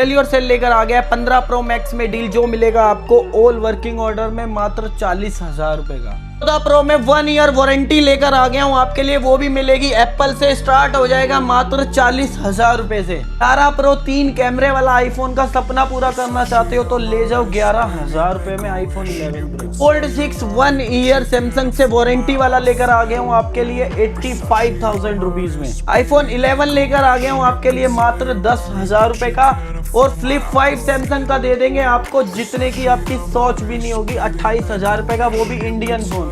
सेल्यूर cell लेकर आ गया 15 pro max में डील जो मिलेगा आपको ऑल वर्किंग ऑर्डर में मात्र 40,000 रुपए का। 14 प्रो में 1 ईयर वारंटी लेकर आ गया हूँ आपके लिए, वो भी मिलेगी एप्पल से, स्टार्ट हो जाएगा मात्र 40,000 रुपए से। 18 प्रो 3 कैमरे वाला आईफोन का सपना पूरा करना चाहते हो तो ले जाओ 11,000 रुपए में iPhone 11 pro. Fold 6 1 year Samsung से वारंटी वाला लेकर आ गया हूँ आपके लिए 85,000 रुपीज में। आईफोन 11 लेकर आ गया हूँ आपके लिए मात्र 10,000 रुपए का, और फ्लिप 5 सैमसंग का दे देंगे आपको जितने की आपकी सोच भी नहीं होगी, 28,000 रुपए का, वो भी इंडियन फोन।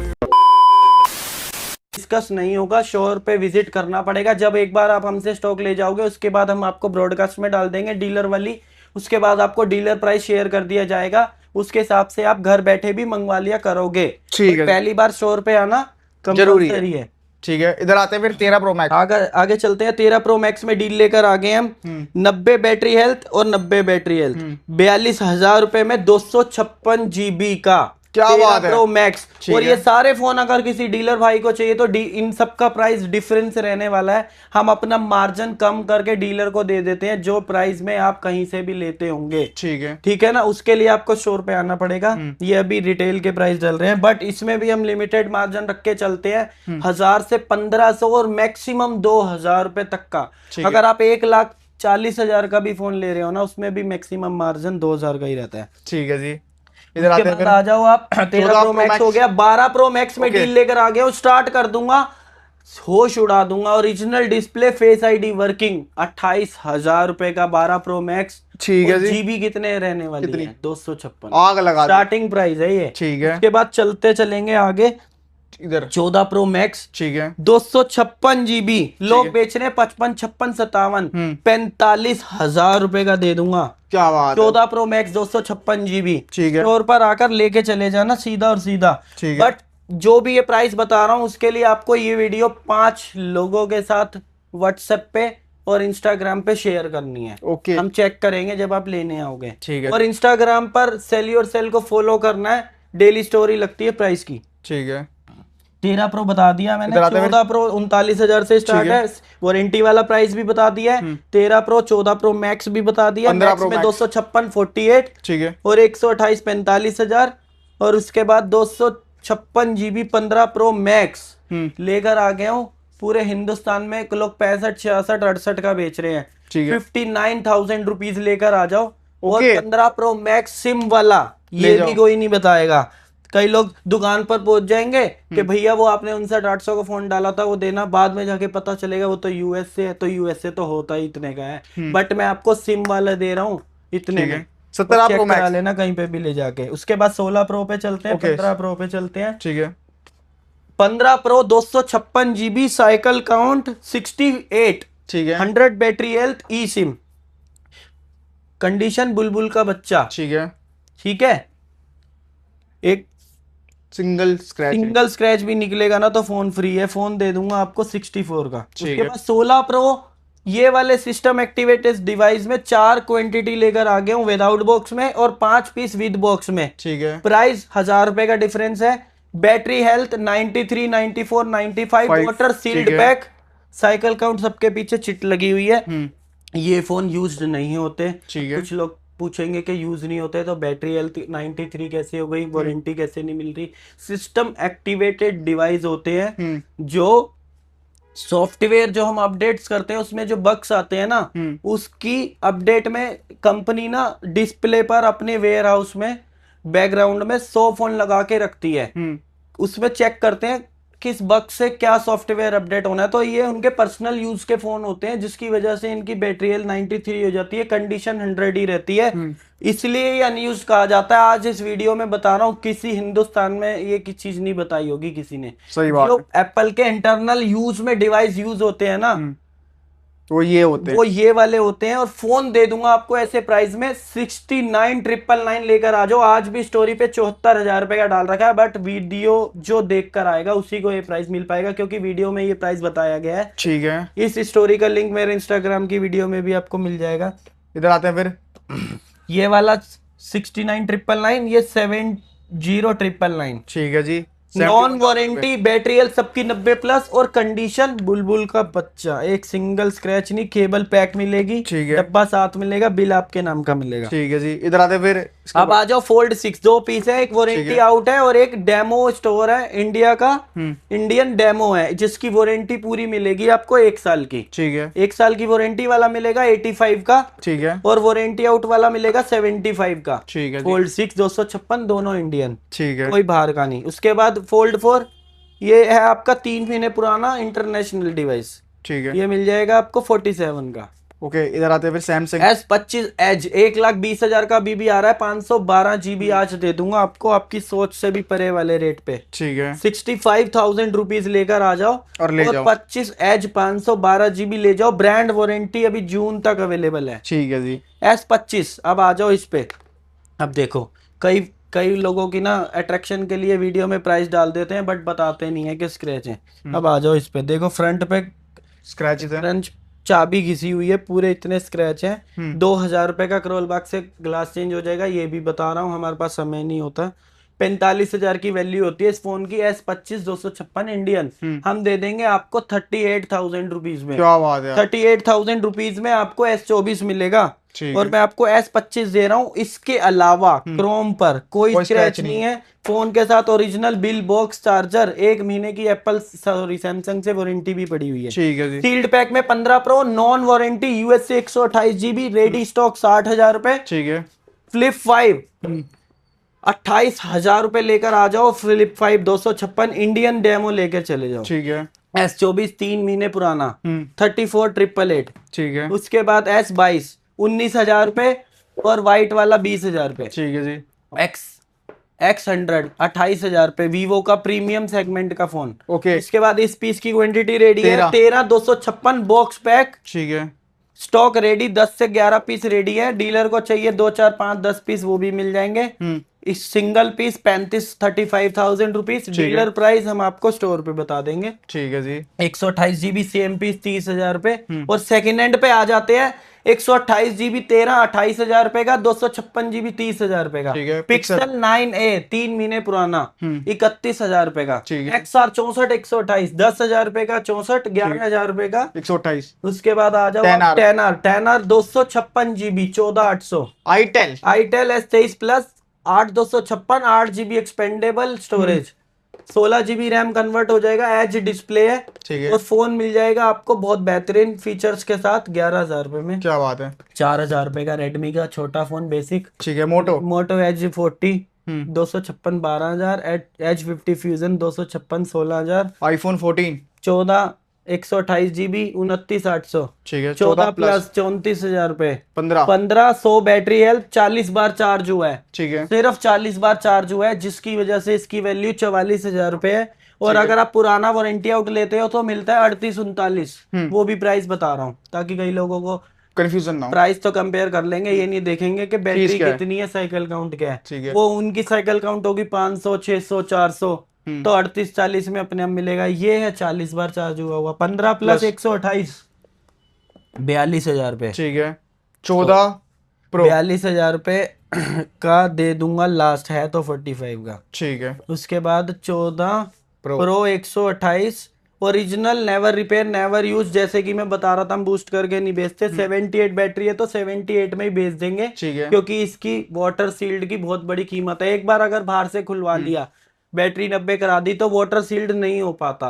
डिस्कस नहीं होगा, शोर पे विजिट करना पड़ेगा। जब एक बार आप हमसे स्टॉक ले जाओगे उसके बाद हम आपको ब्रॉडकास्ट में डाल देंगे डीलर वाली, उसके बाद आपको डीलर प्राइस शेयर कर दिया जाएगा, उसके हिसाब से आप घर बैठे भी मंगवा लिया करोगे। ठीक है, पहली बार स्टोर पे आना जरूरी है। ठीक है, इधर आते हैं फिर 13 प्रो मैक्स। आगे चलते हैं। 13 प्रो मैक्स में डील लेकर आ गए हम 90 बैटरी हेल्थ और 90 बैटरी हेल्थ 42,000 रुपए में 256 GB का। क्या बात है, प्रो मैक्स। और ये सारे फोन अगर किसी डीलर भाई को चाहिए तो इन सब का प्राइस डिफरेंस रहने वाला है। हम अपना मार्जिन कम करके डीलर को दे देते हैं जो प्राइस में आप कहीं से भी लेते होंगे। ठीक है ना, उसके लिए आपको स्टोर पे आना पड़ेगा। ये अभी रिटेल के प्राइस चल रहे हैं, बट इसमें भी हम लिमिटेड मार्जिन रख के चलते हैं 1,000 से 1,500 और मैक्सिमम 2,000 रुपए तक का। अगर आप 1,40,000 का भी फोन ले रहे हो ना, उसमें भी मैक्सिमम मार्जिन 2,000 का ही रहता है। ठीक है जी, इधर आते हैं। आ जाओ आप। 13 प्रो मैक्स हो गया। 12 प्रो मैक्स में डील लेकर आ गया हूँ, स्टार्ट कर दूंगा, होश उड़ा दूंगा। Original display, face ID working, 28,000 रुपए का 12 प्रो मैक्स। ठीक है जी। जीबी कितने रहने वाली है? 256 आग लगा स्टार्टिंग प्राइस है ये। ठीक है, उसके बाद चलते चलेंगे आगे। इधर 14 प्रो मैक्स, ठीक है, 256 GB, लोग बेच रहे हैं 55, 56, 57, 45,000 रुपए का दे दूंगा। क्या बात है। 14 प्रो मैक्स 256 GB। ठीक है, स्टोर पर आकर लेके चले जाना सीधा और सीधा। ठीक है, बट जो भी ये प्राइस बता रहा हूँ उसके लिए आपको ये वीडियो 5 लोगों के साथ व्हाट्सएप पे और इंस्टाग्राम पे शेयर करनी है। ओके, हम चेक करेंगे जब आप लेने आओगे। ठीक है, और इंस्टाग्राम पर सेल्यूर सेल को फॉलो करना है, डेली स्टोरी लगती है प्राइस की। ठीक है, 13 प्रो बता दिया मैंने। 14 प्रो 39,000 से स्टार्ट है, वारंटी वाला प्राइस भी बता दिया है। 13 प्रो 14 प्रो मैक्स भी बता दिया, मैक्स में 256 48, ठीक है, और 128 45,000, और उसके बाद 256 GB 15 प्रो मैक्स लेकर आ गया हूँ। पूरे हिंदुस्तान में लोग 65 66 68 का बेच रहे हैं। 59,000 रुपीज लेकर आ जाओ। और 15 प्रो मैक्स सिम वाला ये भी कोई नहीं बताएगा। कई लोग दुकान पर पहुंच जाएंगे कि भैया वो आपने 59,800 का फोन डाला था वो देना, बाद में जाके पता चलेगा वो तो यूएस से है, तो यूएस से तो होता ही इतने का है, बट मैं आपको सिम वाला दे रहा हूँ इतने में। 17 प्रो मैक्स करा लेना कहीं पे भी ले जाके। उसके बाद 16 प्रो पे चलते हैं, 15 प्रो पे चलते हैं। ठीक है, 15 प्रो 256 GB, साइकिल काउंट 68, ठीक है, 100 बैटरी हेल्थ, ई सिम, कंडीशन बुलबुल का बच्चा। ठीक है, ठीक है, एक सिंगल स्क्रैच भी निकलेगा ना तो फोन फ्री है। फोन दे दूंगा आपको 64 का। उसके बाद 16 प्रो ये वाले सिस्टम एक्टिवेटेड डिवाइस में 4 क्वांटिटी लेकर आ गया हूँ, विदाउट बॉक्स में और 5 पीस विद बॉक्स में। ठीक है, प्राइस 1,000 रुपए का डिफरेंस है। Battery health 93 94 95, water sealed pack, cycle count सबके पीछे चिट लगी हुई है। ये फोन यूज्ड नहीं होते। कुछ लोग पूछेंगे कि यूज नहीं होते तो बैटरी हेल्थ 93 कैसे हो गई, वारंटी कैसे नहीं मिल रही। सिस्टम एक्टिवेटेड डिवाइस होते हैं, जो सॉफ्टवेयर जो हम अपडेट्स करते हैं उसमें जो बग्स आते हैं ना, उसकी अपडेट में कंपनी ना डिस्प्ले पर अपने वेयर हाउस में बैकग्राउंड में 100 फोन लगा के रखती है। उसमें चेक करते हैं किस बग से क्या सॉफ्टवेयर अपडेट होना है। तो ये उनके पर्सनल यूज के फोन होते हैं, जिसकी वजह से इनकी बैटरी हेल्थ 93 हो जाती है, कंडीशन 100 ही रहती है, इसलिए ये अनयूज कहा जाता है। आज इस वीडियो में बता रहा हूँ, किसी हिंदुस्तान में ये की चीज नहीं बताई होगी किसी ने। सही बात। जो एप्पल के इंटरनल यूज में डिवाइस यूज होते हैं ना, वो ये होते हैं, वो ये वाले होते हैं। और फोन दे दूंगा आपको ऐसे प्राइस में 69,999 लेकर आ जाओ। आज भी स्टोरी पे 74,000 रुपए का डाल रखा है, बट वीडियो जो देख कर आएगा उसी को ये प्राइस मिल पाएगा, क्योंकि वीडियो में ये प्राइस बताया गया है। ठीक है, इस स्टोरी का लिंक मेरे इंस्टाग्राम की वीडियो में भी आपको मिल जाएगा। इधर आते हैं फिर ये वाला 69,999, ये 70,999। ठीक है जी, नॉन वारंटी, बैटरी हेल्थ सबकी 90+ और कंडीशन बुलबुल का बच्चा, एक सिंगल स्क्रैच नहीं, केबल पैक मिलेगी, ठीक है। डब्बा साथ मिलेगा, बिल आपके नाम का मिलेगा। ठीक है जी, इधर आते फिर अब आ जाओ फोल्ड 6, 2 पीस है, एक वारंटी आउट है और एक डेमो स्टोर है इंडिया का, इंडियन डेमो है जिसकी वारंटी पूरी मिलेगी आपको 1 साल की। ठीक है। 1 साल की वारंटी वाला मिलेगा 85 का, ठीक है। और वारंटी आउट वाला मिलेगा 75 का। ठीक है जी। फोल्ड 6 256 दोनों इंडियन, ठीक है। कोई बाहर का नहीं। उसके बाद फोल्ड 4, ये है आपका 3 महीने पुराना इंटरनेशनल डिवाइस, ठीक है। ये मिल जाएगा आपको 47 का। ओके, इधर आते हैं फिर सैमसंग S25 एज 1,20,000 का बीबी आ रहा है, 512 GB आज दे दूंगा आपको, आपकी सोच से भी परे वाले रेट पे। ठीक है। 65,000 रुपीज लेकर आ जाओ और ले जाओ। 25 एज 512 GB ले जाओ, ब्रांड वारंटी अभी जून तक अवेलेबल है। ठीक है जी। S25 अब आ जाओ इस पे। अब देखो कई कई लोगों की ना अट्रैक्शन के लिए वीडियो में प्राइस डाल देते हैं बट बताते नहीं है कि स्क्रैच है। अब आ जाओ इस पे, देखो फ्रंट पे स्क्रैचेस है, फ्रंट चाबी घिसी हुई है, पूरे इतने स्क्रैच हैं। 2,000 रुपए का क्रोल बॉक्स से ग्लास चेंज हो जाएगा, ये भी बता रहा हूँ, हमारे पास समय नहीं होता। 45,000 की वैल्यू होती है इस फोन की, S25 256 इंडियन, हम दे देंगे आपको 38,000 रुपीज में। क्या बात है। 38,000 रुपीज में आपको S24 मिलेगा, और मैं आपको S25 दे रहा हूँ। इसके अलावा क्रोम पर कोई स्क्रैच नहीं है, फोन के साथ ओरिजिनल बिल, बॉक्स, चार्जर, 1 महीने की एप्पल सॉरी सैमसंग से वारंटी भी पड़ी हुई है। ठीक है जी। सील्ड पैक में 15 pro non warranty, USA 128 GB, ready stock 60,000 रुपए। ठीक है। फ्लिप 5 28,000 रुपए लेकर आ जाओ, फ्लिप 5 256 इंडियन डेमो लेकर चले जाओ। ठीक है। S24 3 महीने पुराना 34,888। ठीक है। उसके बाद S22 19,000 रुपए, और व्हाइट वाला 20,000 रुपए। ठीक है जी। X100 28,000 रुपए, वीवो का प्रीमियम सेगमेंट का फोन। ओके। इसके बाद इस पीस की क्वांटिटी रेडी है 13,256 बॉक्स पैक, ठीक है। स्टॉक रेडी, 10 से 11 पीस रेडी है। डीलर को चाहिए 2 4 5 10 पीस, वो भी मिल जाएंगे। इस single piece 35,000 rupees, dealer price हम आपको स्टोर पे बता देंगे। ठीक है जी। 128 GB सेम पीस 30,000 रुपए, और सेकेंड हैंड पे आ जाते हैं 128 GB 28,000 रुपए का, 256 GB 30,000 रुपए का। ठीक है। पिक्सल 9A 3 महीने पुराना 31,000 रुपए का। ठीक है। XR 64 128 10,000 रुपए का, 64 11,000 रुपए का, 128। उसके बाद आ जाओ 10R 256 GB 14,800। Itel S23 plus 8,256 8 GB expendable storage, 16 GB RAM convert हो जाएगा, एज डिस्प्ले है। ठीक है। और फोन मिल जाएगा आपको बहुत बेहतरीन फीचर्स के साथ 11,000 रुपए में। क्या बात है। 4,000 रुपए का रेडमी का छोटा फोन बेसिक। ठीक है। Moto Edge 40 256 12,000, Edge 50 Fusion 256 16,000, iPhone 14 14 128 GB 29,800। ठीक है। 14 प्लस 34,000 रुपए। 15 100 बैटरी हेल्थ, 40 बार चार्ज हुआ है, ठीक है। सिर्फ 40 बार चार्ज हुआ है, जिसकी वजह से इसकी वैल्यू 44,000 रुपए है। और अगर आप पुराना वारंटी आउट लेते हो तो मिलता है 38-39, वो भी प्राइस बता रहा हूँ ताकि कई लोगों को कंफ्यूजन ना हो। प्राइस तो कंपेयर कर लेंगे, ये नहीं देखेंगे कि बैटरी कितनी है, साइकिल काउंट क्या है। ठीक है। वो उनकी साइकिल काउंट होगी 500 600 400, तो 38-40 में अपने आप मिलेगा। ये है 40 बार चार्ज हुआ 15 प्लस 128 42,000 रुपए। ठीक है। 14 प्रो 42,000 रुपए का दे दूंगा, लास्ट है तो 45 का। ठीक है। उसके बाद 14 pro 128 original, never repair never use, जैसे कि मैं बता रहा था हम बूस्ट करके नहीं बेचते। 78 बैटरी है तो 78 में ही बेच देंगे, ठीक है। क्योंकि इसकी वाटर सील्ड की बहुत बड़ी कीमत है। एक बार अगर बाहर से खुलवा लिया, बैटरी 90 करा दी, तो वाटर सील्ड नहीं हो पाता।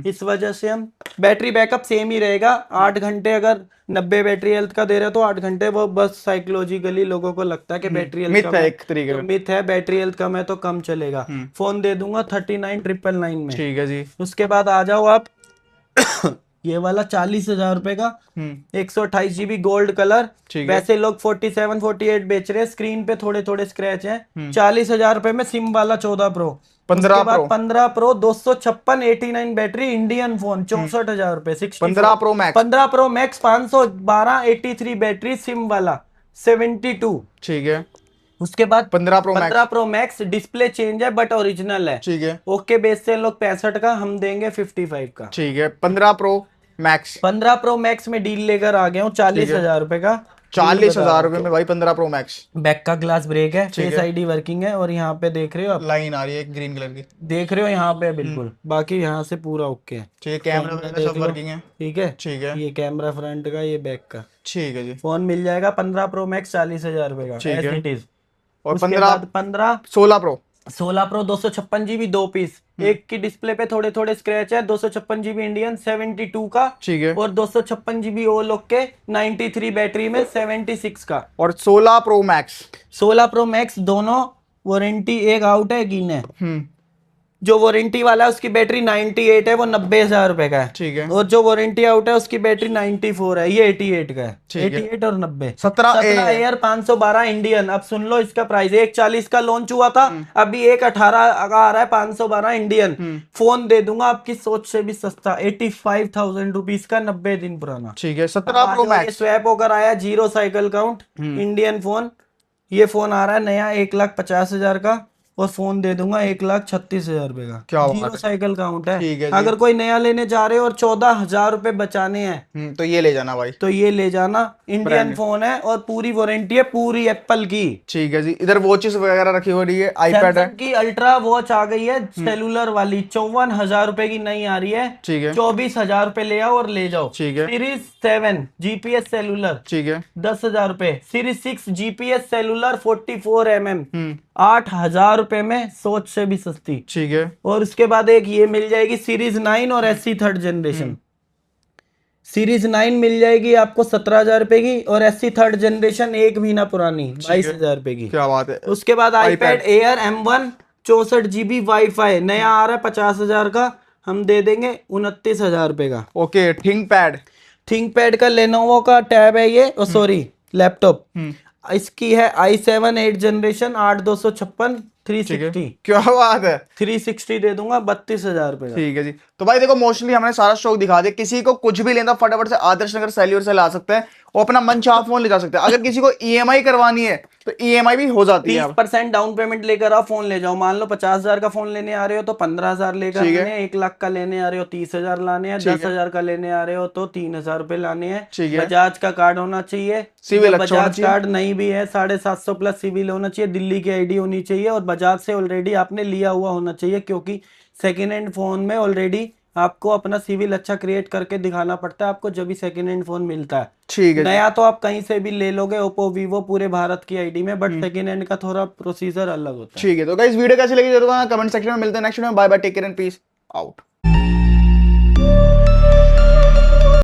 इस वजह से हम बैटरी बैकअप सेम ही रहेगा, 8 घंटे अगर 90 बैटरी हेल्थ का दे रहे हो तो 8 घंटे, वो बस साइकोलॉजिकली लोगों को लगता है कि बैटरी हेल्थ कम है, एक तरीके तो मिथ है, बैटरी हेल्थ कम है तो कम चलेगा। फोन दे दूंगा 39,999 में। ठीक है जी। उसके बाद आ जाओ आप ये वाला 40,000 रुपए का 128 GB गोल्ड कलर, वैसे लोग 47 48 बेच रहे हैं, स्क्रीन पे थोड़े थोड़े स्क्रैच हैं। 40,000 रुपए में सिम वाला 14 pro. 15 pro 256 89 battery, Indian phone 64,000 रुपए। 15 प्रो मैक्स 512 83 बैटरी, सिम वाला 72। ठीक है। उसके बाद 15 प्रो मैक्स डिस्प्ले चेंज है बट ओरिजिनल है। ठीक है। ओके बेचते हैं लोग 65 का, हम देंगे 55 का। ठीक है। 15 प्रो मैक्स में डील लेकर आ गया हूँ 40,000 रुपए का। 40,000 रुपए में भाई 15 प्रो मैक्स। बैक का ग्लास ब्रेक है, फेस आईडी वर्किंग है, और यहाँ पे देख रहे हो आप, लाइन आ रही है ग्रीन कलर की, देख रहे हो यहाँ पे बिल्कुल, बाकी यहाँ से पूरा ओके है। ठीक है, कैमरा वगैरह सब वर्किंग है, ठीक है, ठीक है, ये कैमरा फ्रंट का, ये बैक का। ठीक है जी। फोन मिल जाएगा 15 प्रो मैक्स 40,000 रुपए का, ठीक है। As it is. और उसके 15 बाद 15 16 प्रो 256 GB 2 पीस, एक की डिस्प्ले पे थोड़े थोड़े स्क्रैच है, 256 GB इंडियन 72 का, ठीक है, और 256 GB ओ लोग के 93 बैटरी में 76 का। और 16 प्रो मैक्स 16 प्रो मैक्स दोनों वारंटी एक आउट है, गिन है। हम्म, जो वारंटी वाला है उसकी बैटरी 98 है, वो 90,000 रुपए का है। ठीक है, और जो वारंटी आउट है उसकी बैटरी 94 है, ये 88 का है। ठीक है। 88 और 90। 17 एयर 512 इंडियन। अब सुन लो इसका प्राइस, 140 का लॉन्च हुआ था, अभी 118 का आ रहा है, 512 इंडियन। फोन दे दूंगा आपकी सोच से भी सस्ता, 85,000 रुपीज का, 90 दिन पुराना। ठीक है। 17 प्रो मैक्स स्वैप होकर आया, 0 साइकिल काउंट, इंडियन फोन। ये फोन आ रहा है नया 1,50,000 का, और फोन दे दूंगा 1,36,000 रुपए का। क्या बात जीरो है। साइकिल काउंट है। ठीक है जी। अगर कोई नया लेने जा रहे हो और 14,000 रुपए बचाने हैं, तो ये ले जाना भाई, तो ये ले जाना। इंडियन फोन है और पूरी वारंटी है, पूरी एप्पल की। ठीक है जी। इधर वॉचेस वगैरह रखी हो रही है, आईपैड है, सैमसंग की अल्ट्रा वॉच आ गई है सेलुलर वाली, 54,000 रुपए की नई आ रही है। ठीक है, 24,000 रुपए ले आओ और ले जाओ। ठीक है, सीरीज 7 GPS सेलुलर, ठीक है, 10,000 रुपए। सीरीज 6 GPS सेलुलर 44mm, 8,000 रुपए में, सोच से भी सस्ती। ठीक है, और उसके बाद एक ये मिल जाएगी सीरीज 9 और SC 3rd जनरेशन। सीरीज 9 मिल जाएगी आपको 17,000 रुपए की, और SC 3rd जनरेशन 1 महीना पुरानी 22,000 रुपए की। क्या बात है। उसके बाद iPad Air M1 64 GB wifi नया आ रहा है 50,000 का, हम दे देंगे 29,000 रुपए का। ओके। थिंकपैड का लेनोवो का टैब है ये, सॉरी लैपटॉप। इसकी है i7 8 जनरेशन 8256 360। क्या बात है। 360 दे दूंगा 32,000 रुपए का। ठीक है जी। तो भाई देखो, मोस्टली हमने सारा स्टॉक दिखा दिया। किसी को कुछ भी लेना फटाफट से आदर्श नगर सेल्यूर से ला सकते हैं, वो अपना मनचाहा फोन ले जा सकते हैं। अगर किसी को EMI करवानी है तो EMI भी हो जाती है। 30% डाउन पेमेंट लेकर आओ, फोन ले जाओ। मान लो 50,000 का फोन लेने आ रहे हो तो 15,000 लेकर आने हैं, 1 लाख का लेने आ रहे हो 30,000 लाने हैं, 10,000 का लेने आ रहे हो तो 3,000 रुपए लाने हैं। बजाज का कार्ड होना चाहिए, सिविल अच्छा होना बजाज कार्ड नहीं भी है 750 प्लस सिविल होना चाहिए, दिल्ली की ID होनी चाहिए, और बजाज से ऑलरेडी आपने लिया हुआ होना चाहिए, क्योंकि सेकेंड हैंड फोन में ऑलरेडी आपको अपना सिविल अच्छा क्रिएट करके दिखाना पड़ता है आपको, जब भी सेकेंड हैंड फोन मिलता है। ठीक है। नया तो आप कहीं से भी ले लोगे, ओप्पो वीवो पूरे भारत की ID में, बट सेकेंड हैंड का थोड़ा प्रोसीजर अलग होता है। ठीक है। तो गाइस वीडियो कैसी लगी जरूर कमेंट सेक्शन में। मिलते हैं नेक्स्ट वीडियो में। Bye bye, take care and peace out.